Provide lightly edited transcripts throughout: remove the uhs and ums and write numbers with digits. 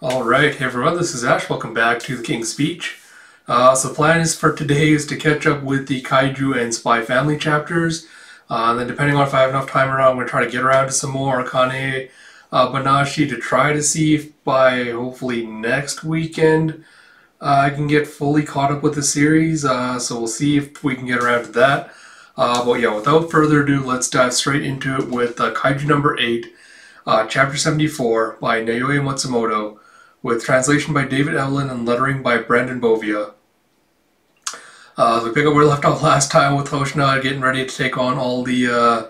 Alright, hey everyone, this is Ash. Welcome back to the King's Speech. So the plan is for today is to catch up with the Kaiju and Spy Family chapters. And then depending on if I have enough time around, I'm going to try to get around to some more Akane Banashi to try to see if by hopefully next weekend I can get fully caught up with the series. So we'll see if we can get around to that. But yeah, without further ado, let's dive straight into it with Kaiju number 8, Chapter 74 by Naoya Matsumoto, with translation by David Evelyn and lettering by Brandon Bovia. So we pick up where we left off last time with Hoshina getting ready to take on all the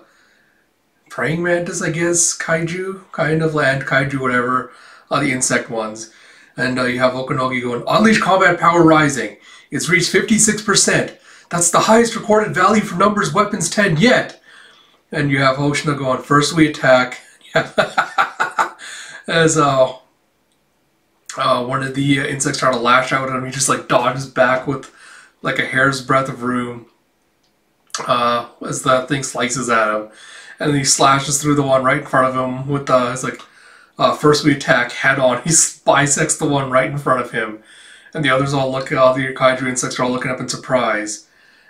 praying mantis, I guess, kaiju, kind of land kaiju, whatever, the insect ones. And you have Okanogi going, "Unleash combat power rising. It's reached 56%. That's the highest recorded value for numbers weapons 10 yet." And you have Hoshina going, "First we attack." As one of the insects try to lash out at him, he just like dodges back with like a hair's breadth of room as that thing slices at him, and then he slashes through the one right in front of him with it's like first we attack head on. He bisects the one right in front of him, and the others all look. All the kaiju insects are all looking up in surprise.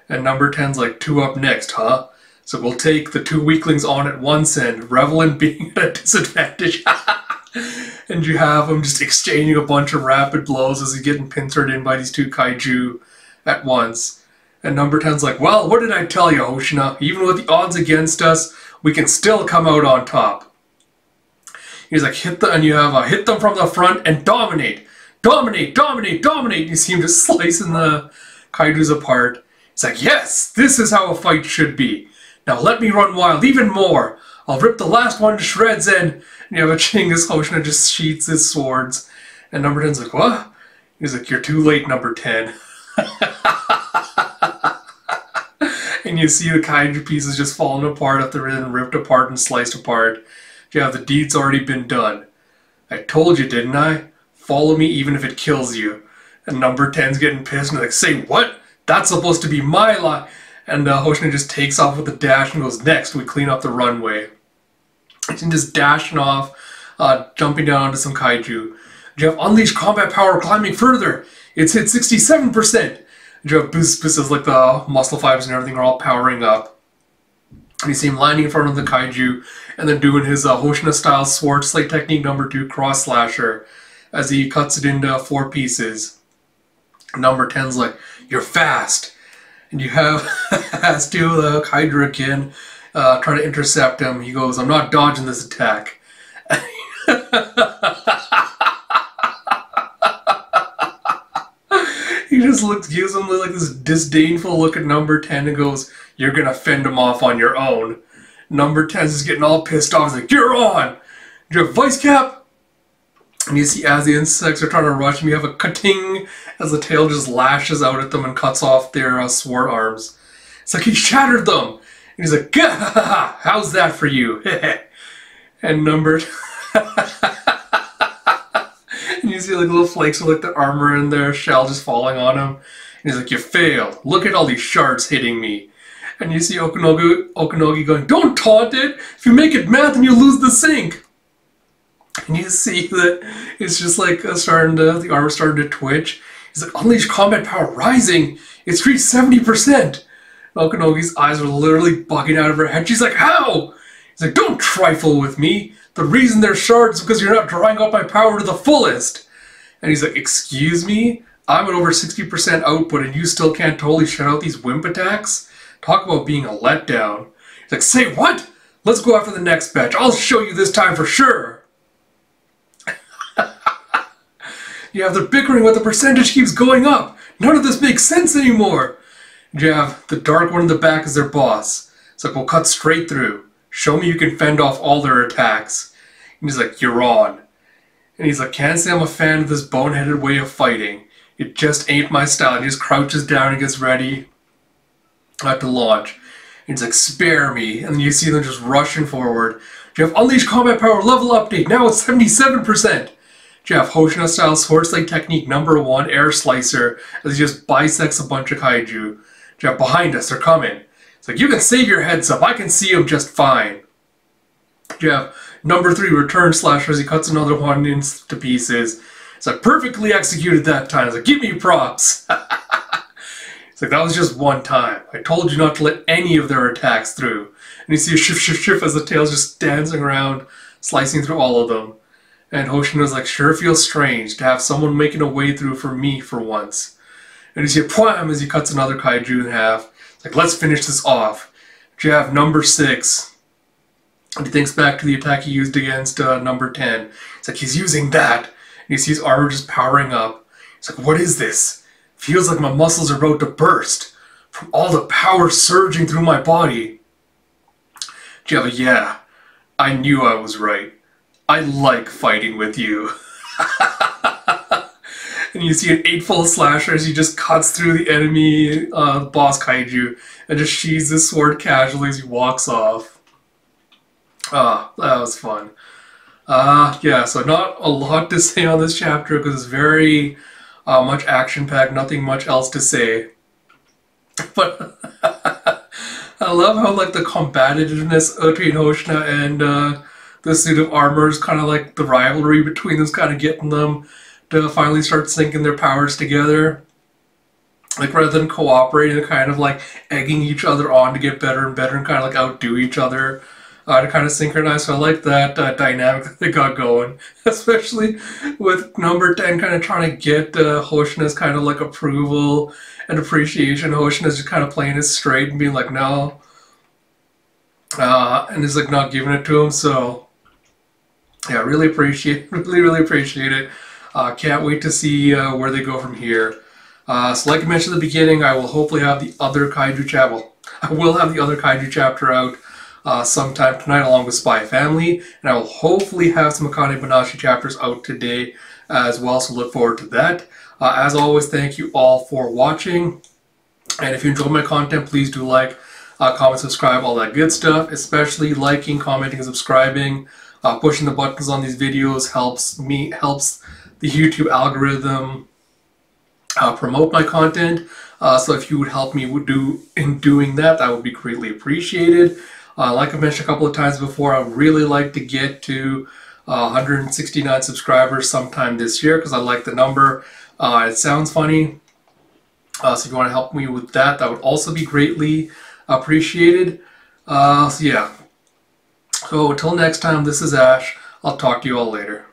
And number 10's like, "Two up next, huh? So we'll take the two weaklings on at once and revel in being at a disadvantage." And you have him just exchanging a bunch of rapid blows as he's getting pincered in by these two kaiju at once. And number 10's like, "Well, what did I tell you, Hoshina? Even with the odds against us, we can still come out on top." He's like, hit them from the front and dominate. Dominate, dominate, dominate. You see him just slicing the kaijus apart. He's like, "Yes, this is how a fight should be. Now let me run wild even more. I'll rip the last one to shreds and you have a Chinggis. Hoshina just sheaths his swords. And number 10's like, "What?" He's like, "You're too late, number 10. And you see the kaiju pieces just falling apart after they've been ripped apart and sliced apart. You have the deed's already been done. I told you, didn't I? Follow me even if it kills you." And number 10's getting pissed and like, "Say what? That's supposed to be my lie." And Hoshina just takes off with a dash and goes, "Next, we clean up the runway." And just dashing off, jumping down onto some kaiju. You have unleashed combat power climbing further. It's hit 67%. You have boosts as like the muscle fibers and everything are all powering up. And you see him landing in front of the kaiju and then doing his Hoshina-style sword slate technique number 2 cross slasher as he cuts it into 4 pieces. Number 10's like, "You're fast." And you have has to kaiju again try to intercept him. He goes, "I'm not dodging this attack." He just gives him like this disdainful look at number 10 and goes, "You're gonna fend him off on your own." Number 10's just getting all pissed off. He's like, "You're on! You're a vice cap!" And you see as the insects are trying to rush him, you have a cutting as the tail just lashes out at them and cuts off their sword arms. It's like he shattered them! And he's like, "Gah! How's that for you?" And number... And you see like little flakes of like the armor and their shell just falling on him. And he's like, "You failed. Look at all these shards hitting me." And you see Okanogi going, "Don't taunt it! If you make it math and you lose the sync!" And you see that it's just like the armor starting to twitch. He's like, "Unleash combat power rising! It's reached 70%! Okanogi's eyes are literally bugging out of her head. She's like, "How?" He's like, "Don't trifle with me. The reason they're shards is because you're not drawing out my power to the fullest." And he's like, "Excuse me? I'm at over 60% output and you still can't totally shut out these wimp attacks? Talk about being a letdown." He's like, "Say what? Let's go after the next batch. I'll show you this time for sure." You have the bickering, but the percentage keeps going up. None of this makes sense anymore. You have the dark one in the back as their boss. It's like, "We'll cut straight through. Show me you can fend off all their attacks." And he's like, "You're on." And he's like, "Can't say I'm a fan of this boneheaded way of fighting. It just ain't my style." And he just crouches down and gets ready to launch. And he's like, "Spare me." And you see them just rushing forward. You have unleashed combat power level update. Now it's 77%. You have Hoshina-style sword slate technique number 1 air slicer as he just bisects a bunch of kaiju. You have behind us, they're coming. It's like, "You can save your heads up. I can see them just fine." You have Number 3, return slasher, as he cuts another one into pieces. It's like, perfectly executed that time. It's like, give me props. It's like, that was just one time. I told you not to let any of their attacks through. And you see a shift as the tail's just dancing around, slicing through all of them. And Hoshino's like, sure feels strange to have someone making a way through for me for once. And you see a pwam as he cuts another kaiju in half. It's like, let's finish this off. You have number 6. And he thinks back to the attack he used against number 10. It's like, he's using that. And you see his armor just powering up. It's like, what is this? Feels like my muscles are about to burst from all the power surging through my body. Java, yeah, I knew I was right. I like fighting with you. And you see an 8-fold slasher as he just cuts through the enemy boss kaiju and just sheathes his sword casually as he walks off. Ah, that was fun. Yeah, so not a lot to say on this chapter because it's very much action-packed, nothing much else to say. But I love how like the combativeness between Hoshina and the suit of armor is kind of like the rivalry between them is kind of getting them to finally start syncing their powers together. Like rather than cooperating, they're kind of like egging each other on to get better and better and kind of like outdo each other. To kind of synchronize. So I like that dynamic that they got going, especially with number 10 kind of trying to get Hoshina's kind of like approval and appreciation. Hoshina's just kind of playing it straight and being like, no. And is like not giving it to him. So yeah, really appreciate really appreciate it. Can't wait to see where they go from here. So like I mentioned at the beginning, I will hopefully have the other kaiju chapter. I will have the other kaiju chapter out sometime tonight along with Spy Family, and I will hopefully have some Akane Banashi chapters out today as well, so look forward to that. As always, thank you all for watching, and if you enjoyed my content, please do like, comment, subscribe, all that good stuff, especially liking, commenting, and subscribing. Pushing the buttons on these videos helps the YouTube algorithm promote my content, so if you would help me in doing that, that would be greatly appreciated. Like I mentioned a couple of times before, I would really like to get to 169 subscribers sometime this year because I like the number. It sounds funny. So if you want to help me with that, that would also be greatly appreciated. So yeah. So until next time, this is Ash. I'll talk to you all later.